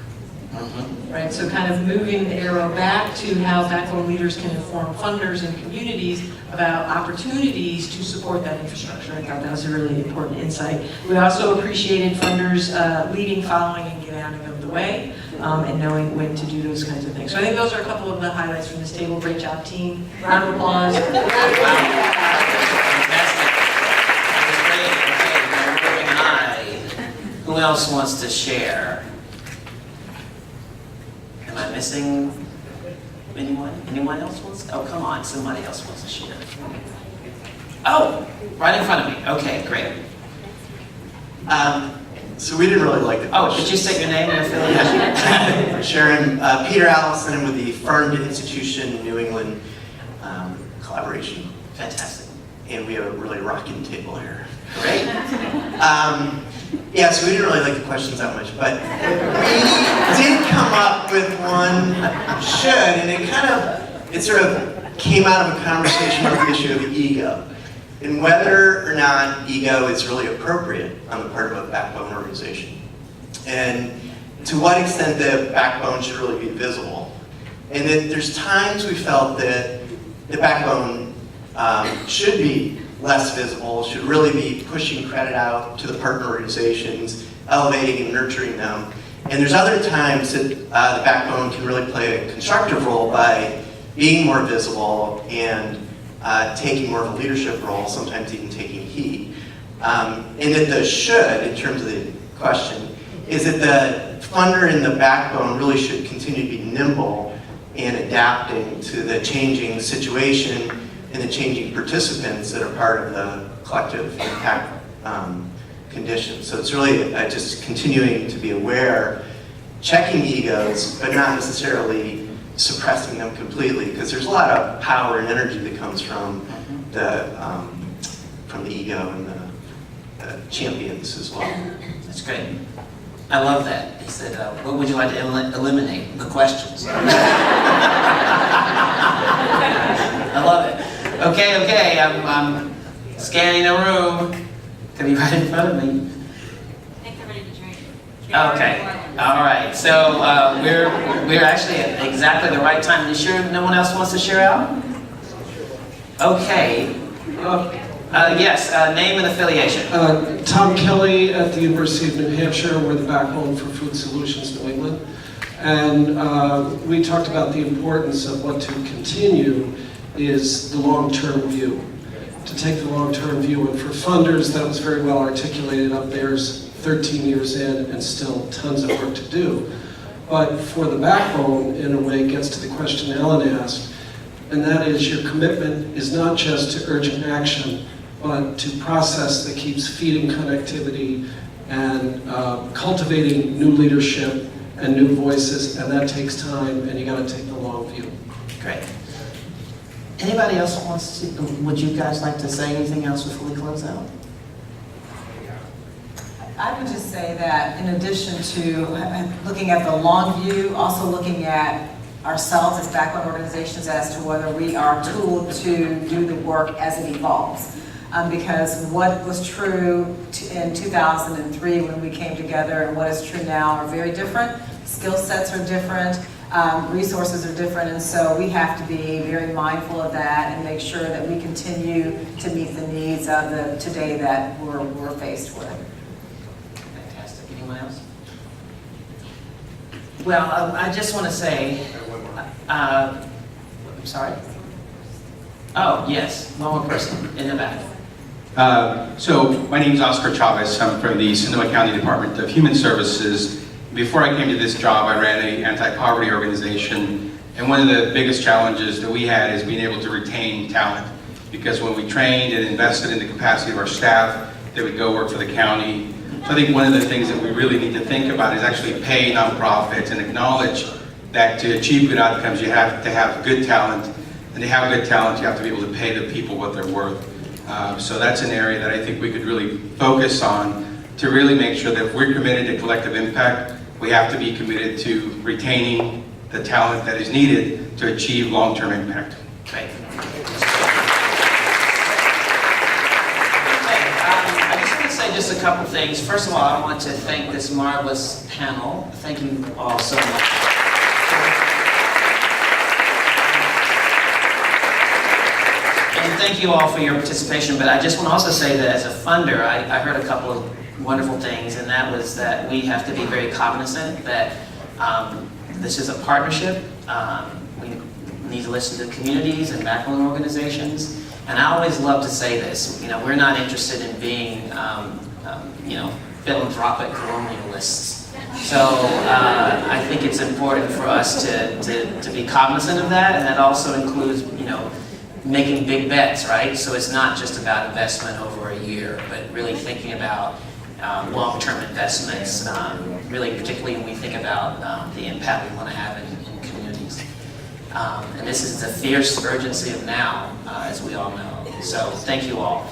Right, so kind of moving the arrow back to how backbone leaders can inform funders and communities about opportunities to support that infrastructure. I thought that was a really important insight. We also appreciated funders leading, following, and getting out of the way, and knowing when to do those kinds of things. So I think those are a couple of the highlights from this table. Great job, team. Round of applause. Who else wants to share? Am I missing anyone? Anyone else wants? Oh, come on, somebody else wants to share. Oh, right in front of me. Okay, great. So we didn't really like the Oh, could you state your name and affiliation? Sharon, Peter Allison with the Farmed Institution New England collaboration. Fantastic. And we have a really rocking table here. Great. Yeah, so we didn't really like the questions that much, but we did come up with one should, and it sort of came out of a conversation about the issue of ego, and whether or not ego is really appropriate on the part of a backbone organization, and to what extent the backbone should really be visible. And that there's times we felt that the backbone should be less visible, should really be pushing credit out to the partner organizations, elevating and nurturing them. And there's other times that the backbone can really play a constructive role by being more visible and taking more of a leadership role, sometimes even taking heat. And that the should, in terms of the question, is that the funder and the backbone really should continue to be nimble and adapting to the changing situation and the changing participants that are part of the collective impact condition. So it's really just continuing to be aware, checking egos, but not necessarily suppressing them completely, because there's a lot of power and energy that comes from the ego and the champions as well. That's great. I love that. He said, what would you like to eliminate? The questions. I love it. Okay, I'm scanning the room. to be right in front of me. I think they're ready to drink. Okay, all right. So we're actually at exactly the right time. You sure no one else wants to share out? Okay. Yes, name and affiliation. Tom Kelly at the University of New Hampshire. We're the backbone for Food Solutions New England. And we talked about the importance of what to continue is the long-term view. To take the long-term view, and for funders, that was very well articulated up there's 13 years in and still tons of work to do. But for the backbone, in a way, gets to the question Ellen asked, and that is your commitment is not just to urgent action, but to process that keeps feeding connectivity and cultivating new leadership and new voices, and that takes time, and you got to take the long view. Great. Anybody else wants to, would you guys like to say anything else before we close out? I would just say that in addition to looking at the long view, also looking at ourselves as backbone organizations as to whether we are tooled to do the work as it evolves. Because what was true in 2003 when we came together and what is true now are very different. Skill sets are different, resources are different, and so we have to be very mindful of that and make sure that we continue to meet the needs of the today that we're faced with. Fantastic. Anyone else? Well, I just want to say, I'm sorry? Oh, yes, one more person in the back. So my name is Oscar Chavez. I'm from the Sonoma County Department of Human Services. Before I came to this job, I ran an anti-poverty organization, and one of the biggest challenges that we had is being able to retain talent. Because when we trained and invested in the capacity of our staff, they would go work for the county. So I think one of the things that we really need to think about is actually pay nonprofits and acknowledge that to achieve good outcomes, you have to have good talent. And to have good talent, you have to be able to pay the people what they're worth. So that's an area that I think we could really focus on to really make sure that if we're committed to collective impact, we have to be committed to retaining the talent that is needed to achieve long-term impact. Great. I just want to say just a couple things. First of all, I want to thank this marvelous panel. Thank you all so much. And thank you all for your participation, but I just want to also say that as a funder, I heard a couple of wonderful things, and that was that we have to be very cognizant that this is a partnership. We need to listen to communities and backbone organizations, and I always love to say this, we're not interested in being, philanthropic colonialists. So I think it's important for us to be cognizant of that, and that also includes, making big bets, right? So it's not just about investment over a year, but really thinking about long-term investments, really particularly when we think about the impact we want to have in communities. And this is the fierce urgency of now, as we all know. So thank you all.